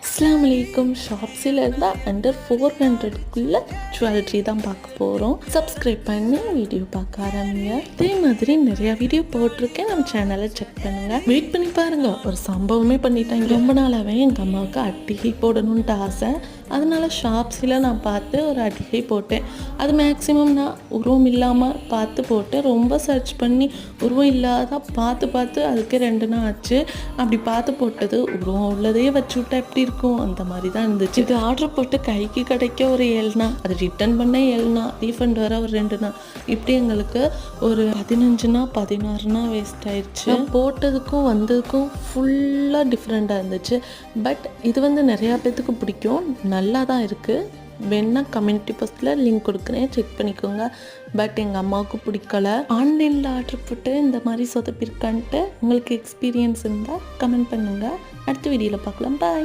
அஸ்ஸலாமு அலைக்கும். ஷாப்ஸில் இருந்தால் அண்டர் 400க்குள்ளே ஜுவல்லரி தான் பார்க்க போகிறோம். சப்ஸ்கிரைப் பண்ணி வீடியோ பார்க்க ஆரம்பிங்க. இதே மாதிரி நிறையா வீடியோ போட்டிருக்கேன், நம்ம சேனலை செக் பண்ணுங்கள். வெயிட் பண்ணி பாருங்கள். ஒரு சம்பவமே பண்ணிட்டாங்க. ரொம்ப நாளாகவே எங்கள் அம்மாவுக்கு அட்டிகை போடணுன்ட்டு ஆசை. அதனால் ஷாப்ஸில் நான் பார்த்து ஒரு அட்டிகை போட்டேன். அது மேக்ஸிமம் நான் உருவம் இல்லாமல் பார்த்து போட்டேன். ரொம்ப சர்ச் பண்ணி உருவம் இல்லாத பார்த்து அதுக்கு 2 நாள் ஆச்சு. அப்படி பார்த்து போட்டது உருவம் உள்ளதே வச்சு விட்டா எப்படி இருக்கும், அந்த மாதிரி தான் இருந்துச்சு. இது ஆர்டர் போட்டு கைக்கு கிடைக்க ஒரு 7 நாள், அது ரிட்டர்ன் பண்ண 7 நாள், ரீஃபண்ட் வர ஒரு 2 நாள், இப்படி எங்களுக்கு ஒரு 15 நாள் 16 நாள் வேஸ்ட் ஆயிடுச்சு. போட்டதுக்கும் வந்ததுக்கும் ஃபுல்லாக டிஃப்ரெண்ட்டாக இருந்துச்சு. பட் இது நிறையா பேர்த்துக்கு பிடிக்கும், நல்லா தான் இருக்குது. வேணா கம்யூனிட்டி போஸ்ட்டில் லிங்க் கொடுக்குறேன், செக் பண்ணிக்கோங்க. பட் எங்கள் அம்மாவுக்கு பிடிக்கல. ஆன்லைனில் ஆர்டர் போட்டு இந்த மாதிரி சொதப்பிருக்கான்ட்டு உங்களுக்கு எக்ஸ்பீரியன்ஸ் இருந்தால் கமெண்ட் பண்ணுங்கள். அடுத்த வீடியோவில் பார்க்கலாம். பாய்.